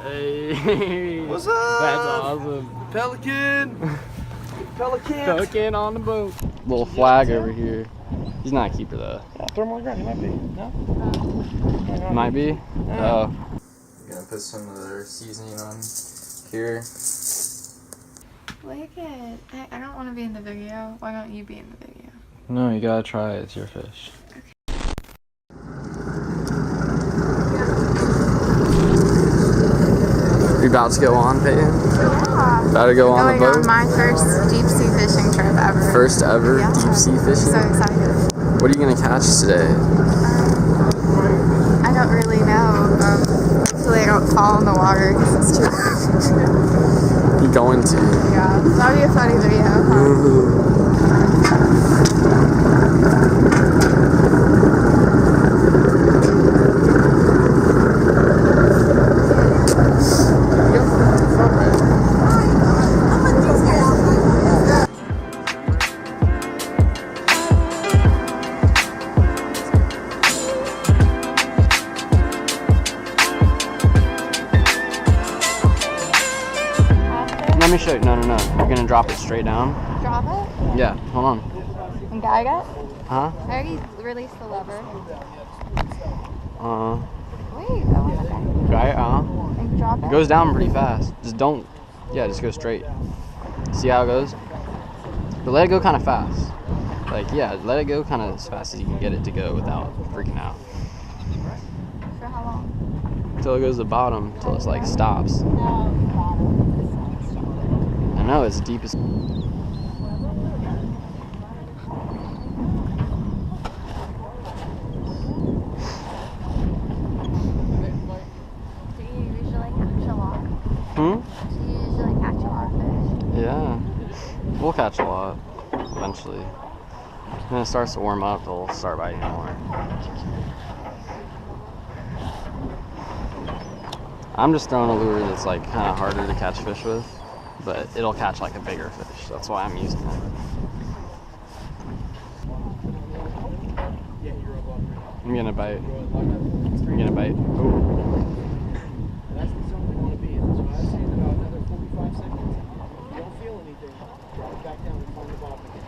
Hey. What's up? That's awesome. Pelican. Pelican on the boat. Little flag over here. He's not a keeper though. Yeah, throw him on the ground. He might be. No? Might be? Yeah. Oh. I'm gonna put some of their seasoning on here. Wicked. I don't want to be in the video. Why don't you be in the video? No, you gotta try it. It's your fish. You about to go on, Peyton? Yeah. About to go on the boat? Going on my first deep sea fishing trip ever. First ever deep sea fishing? So excited. What are you gonna catch today? I don't really know. Hopefully I don't fall in the water because it's too You going to? Yeah. That'll be a funny video, huh? Let me show you. No. You're gonna drop it straight down. Drop it? Yeah, hold on. And gag it? Huh? I already released the lever. Wait, okay. Try it, And drop it? It goes down pretty fast. Just don't, just go straight. See how it goes? But let it go kind of fast. Like, let it go kind of as fast as you can get it to go without freaking out. For how long? Until it goes to the bottom, until it's like stops. No, bottom. I know, it's the deepest. Do you usually catch a lot? Do you usually catch a lot of fish? Yeah. We'll catch a lot, eventually. When it starts to warm up, they'll start biting more. I'm just throwing a lure that's like kind of harder to catch fish with, but it'll catch like a bigger fish. That's why I'm using it. I'm gonna bite. I'm gonna bite. Oh. That's the zone we want to be in. So I was saying about another 45 seconds. If you don't feel anything, drop it back down and find the bottom again.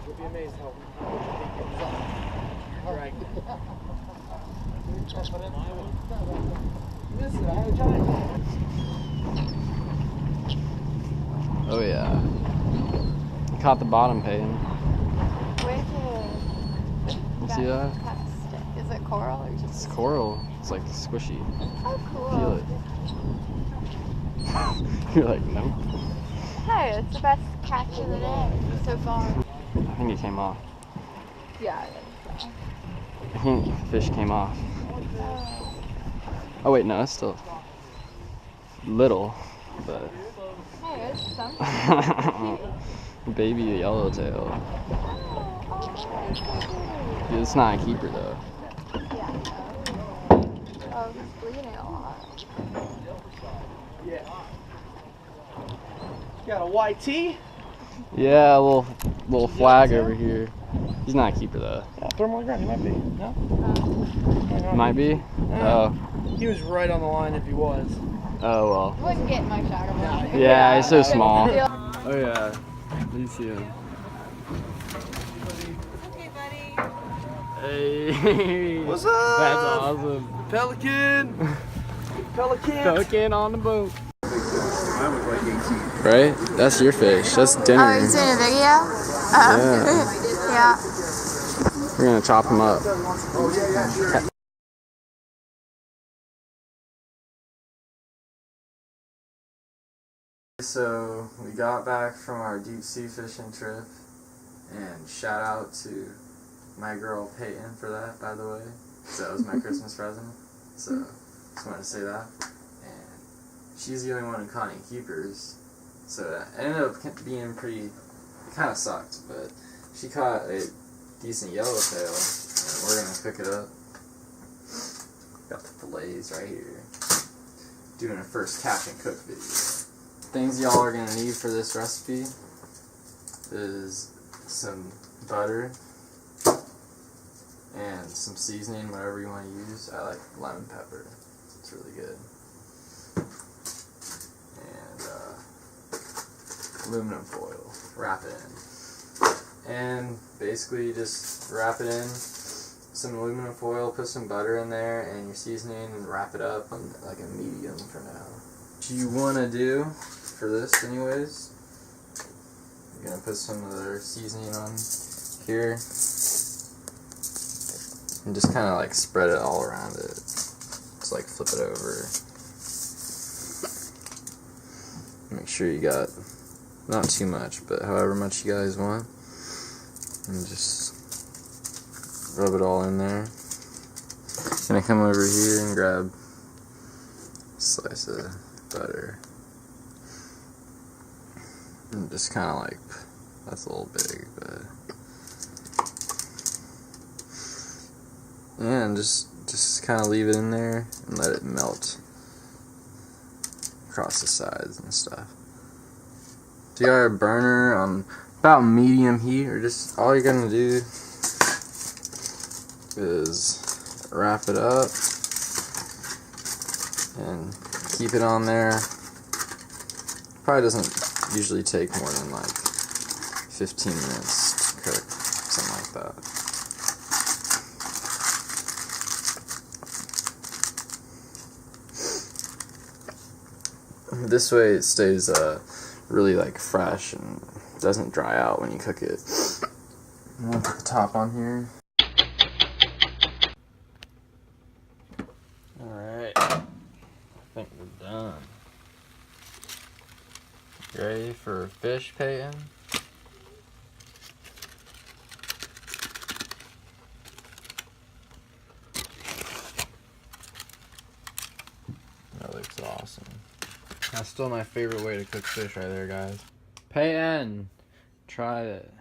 You'll be amazed how much you think comes up. All right. Miss it. I had a giant. Oh yeah. Caught the bottom, Peyton. Wicked. You see that? Is it coral or just? It's coral. It's like squishy. Oh, cool. Feel it. You're like, no. Hey, it's the best catch of the day so far. I think it came off. Yeah. I think the fish came off. Oh wait, no, it's still little, but Hey, it's something. baby yellowtail. Dude, it's not a keeper though. Yeah. Oh, he's bleeding a lot. Yeah. Got a YT? Yeah, a little flag over here. He's not a keeper though. Yeah, throw him on the ground. He might be. No? Might be? Oh. He was right on the line if he was. Oh well. I wouldn't get my shot of him. Yeah, he's so small. Oh yeah. You see him. Okay, buddy. Hey. What's up? That's awesome. Pelican. Pelican on the boat. Right? That's your fish. That's dinner. Oh, he's doing a video? Oh. Yeah. We're gonna chop him up. So we got back from our deep sea fishing trip, and shout out to my girl Peyton for that, by the way. So that was my Christmas present. So just wanted to say that. And she's the only one who caught any keepers. So that ended up being pretty. It kind of sucked, but she caught a decent yellowtail, and we're gonna cook it up. Got the fillets right here. Doing our first catch and cook video. Things y'all are gonna need for this recipe is some butter and some seasoning, whatever you want to use. I like lemon pepper. It's really good. aluminum foil. Wrap it in. And basically just wrap it in some aluminum foil, put some butter in there and your seasoning, and wrap it up on like a medium for now. What you want to do for this anyways, you're going to put some of their seasoning on here and just kind of like spread it all around it. Just like flip it over. Make sure you got not too much, but however much you guys want. And just rub it all in there. Gonna come over here and grab a slice of butter. And just kind of like, that's a little big, but yeah, and just kind of leave it in there and let it melt across the sides and stuff. So you got a burner on about medium heat, or just all you're gonna do is wrap it up and keep it on there. Probably doesn't usually take more than like 15 minutes to cook, something like that. This way it stays really like fresh and doesn't dry out when you cook it. I'm gonna put the top on here. Alright, I think we're done. You ready for fish, Peyton? That looks awesome. That's still my favorite way to cook fish right there, guys. Peyton, try it.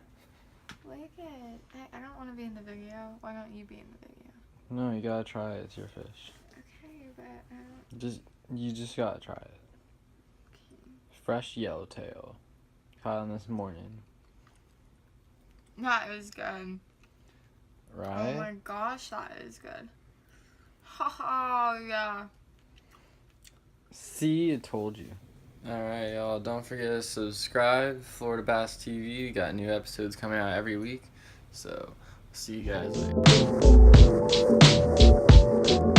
Wicked. I don't want to be in the video. Why don't you be in the video? No, you gotta try it. It's your fish. Okay, but You just gotta try it. okay. Fresh yellowtail. Caught on this morning. That is good. Right? Oh my gosh, that is good. Haha, yeah. See, I told you. Alright, y'all. Don't forget to subscribe. Florida Bass TV. We got new episodes coming out every week. So, see you guys later.